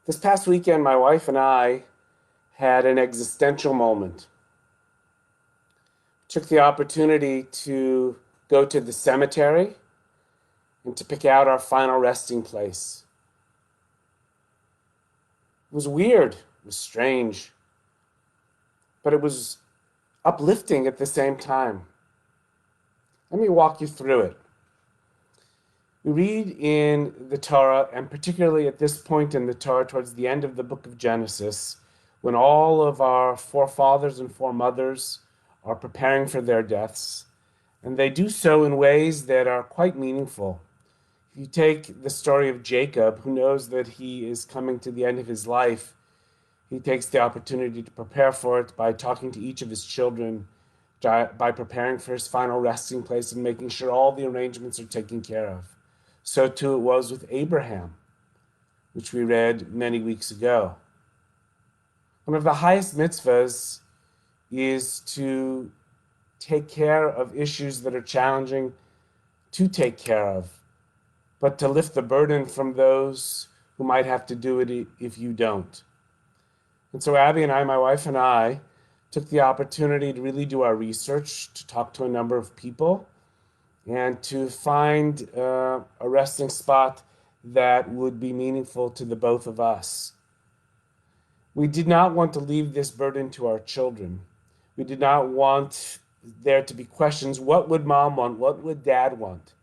This past weekend, my wife and I had an existential moment. Took the opportunity to go to the cemetery and to pick out our final resting place. It was weird, it was strange, but it was uplifting at the same time. Let me walk you through it. We read in the Torah, and particularly at this point in the Torah, towards the end of the book of Genesis, when all of our forefathers and foremothers are preparing for their deaths, and they do so in ways that are quite meaningful. If you take the story of Jacob, who knows that he is coming to the end of his life, he takes the opportunity to prepare for it by talking to each of his children, by preparing for his final resting place and making sure all the arrangements are taken care of. So too it was with Abraham, which we read many weeks ago. One of the highest mitzvahs is to take care of issues that are challenging to take care of, but to lift the burden from those who might have to do it if you don't. And so Abby and I, my wife and I, took the opportunity to really do our research, to talk to a number of people, and to find a resting spot that would be meaningful to the both of us. We did not want to leave this burden to our children. We did not want there to be questions, what would mom want? What would dad want?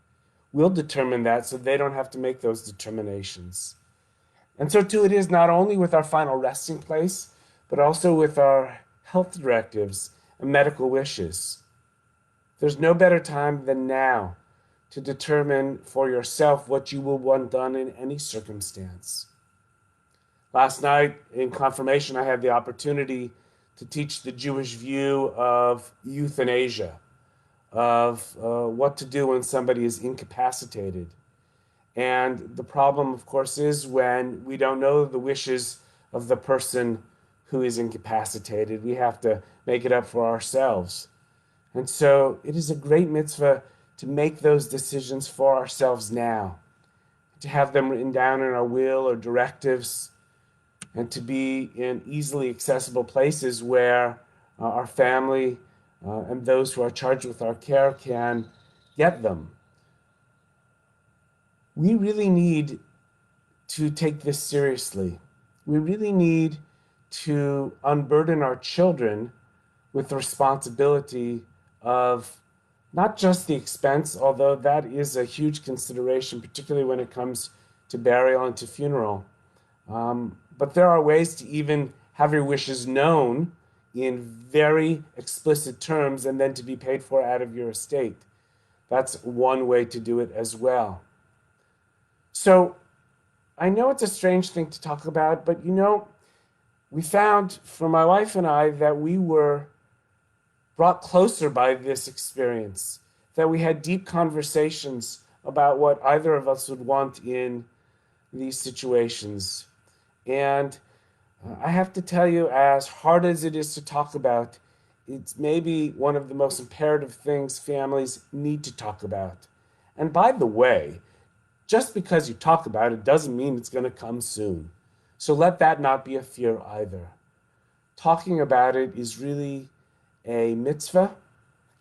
We'll determine that so they don't have to make those determinations. And so too it is not only with our final resting place, but also with our health directives and medical wishes. There's no better time than now to determine for yourself what you will want done in any circumstance. Last night in confirmation, I had the opportunity to teach the Jewish view of euthanasia, of what to do when somebody is incapacitated. And the problem, of course, is when we don't know the wishes of the person who is incapacitated. We have to make it up for ourselves. And so it is a great mitzvah to make those decisions for ourselves now, to have them written down in our will or directives, and to be in easily accessible places where our family and those who are charged with our care can get them. We really need to take this seriously. We really need to unburden our children with the responsibility of not just the expense, although that is a huge consideration, particularly when it comes to burial and to funeral. But there are ways to even have your wishes known in very explicit terms and then to be paid for out of your estate. That's one way to do it as well. So I know it's a strange thing to talk about, but we found for my wife and I that we were brought closer by this experience, that we had deep conversations about what either of us would want in these situations. And I have to tell you, as hard as it is to talk about, it's maybe one of the most imperative things families need to talk about. And by the way, just because you talk about it doesn't mean it's going to come soon. So let that not be a fear either. Talking about it is really a mitzvah,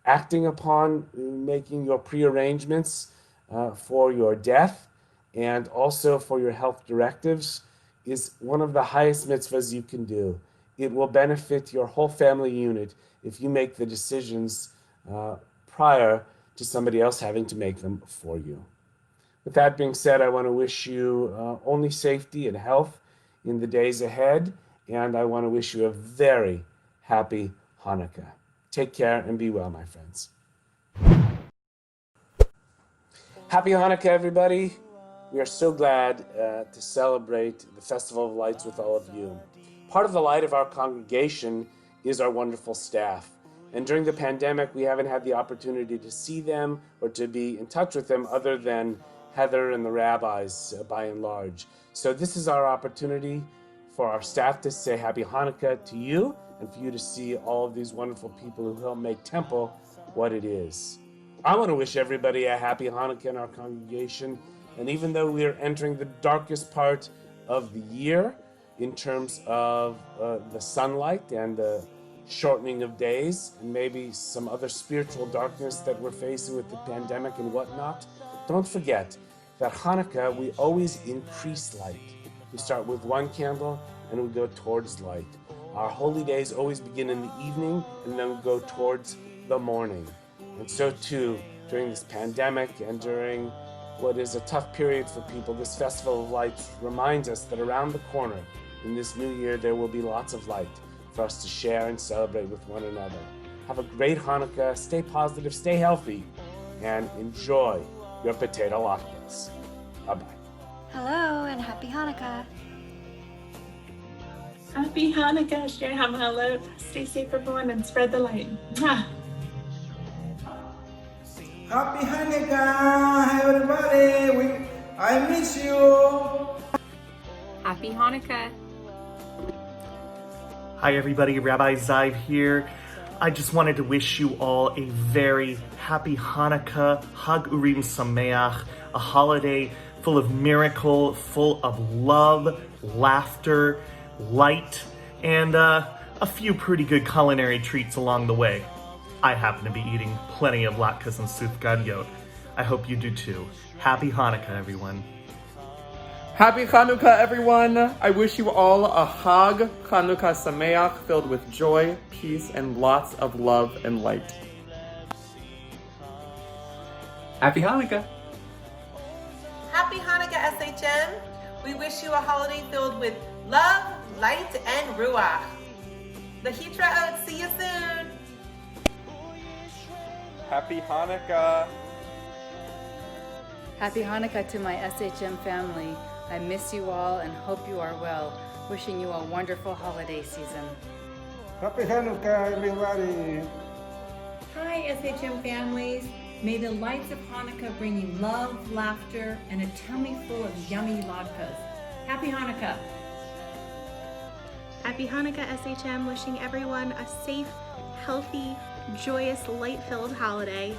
acting upon making your prearrangements for your death and also for your health directives is one of the highest mitzvahs you can do. It will benefit your whole family unit if you make the decisions prior to somebody else having to make them for you. With that being said, I want to wish you only safety and health in the days ahead, and I want to wish you a very happy Hanukkah. Take care and be well, my friends. Happy Hanukkah, everybody. We are so glad to celebrate the Festival of Lights with all of you. Part of the light of our congregation is our wonderful staff. And during the pandemic, we haven't had the opportunity to see them or to be in touch with them other than Heather and the rabbis by and large. So this is our opportunity for our staff to say Happy Hanukkah to you and for you to see all of these wonderful people who help make Temple what it is. I want to wish everybody a Happy Hanukkah in our congregation. And even though we are entering the darkest part of the year, in terms of the sunlight and the shortening of days, and maybe some other spiritual darkness that we're facing with the pandemic and whatnot. Don't forget that Hanukkah, we always increase light. We start with one candle and we go towards light. Our holy days always begin in the evening and then we go towards the morning. And so too, during this pandemic and during what is a tough period for people, this Festival of Lights reminds us that around the corner in this new year, there will be lots of light for us to share and celebrate with one another. Have a great Hanukkah, stay positive, stay healthy, and enjoy your potato latkes. Bye-bye. Hello and happy Hanukkah. Happy Hanukkah, Shir Hamhalot. Stay safe, everyone, and spread the light. Mwah. Happy Hanukkah, everybody! I miss you! Happy Hanukkah. Hi everybody, Rabbi Ziv here. I just wanted to wish you all a very happy Hanukkah, Hag Urim Sameach, a holiday full of miracle, full of love, laughter, light, and a few pretty good culinary treats along the way. I happen to be eating plenty of latkes and sufganiyot. I hope you do too. Happy Hanukkah, everyone. Happy Chanukah, everyone! I wish you all a Hag Chanukah Sameach filled with joy, peace, and lots of love and light. Happy Hanukkah! Happy Hanukkah, SHM! We wish you a holiday filled with love, light, and ruach. Lahitraot, see you soon! Happy Hanukkah! Happy Hanukkah to my SHM family. I miss you all and hope you are well. Wishing you a wonderful holiday season. Happy Hanukkah, everybody! Hi, SHM families. May the lights of Hanukkah bring you love, laughter, and a tummy full of yummy latkes. Happy Hanukkah! Happy Hanukkah, SHM. Wishing everyone a safe, healthy, joyous, light-filled holiday.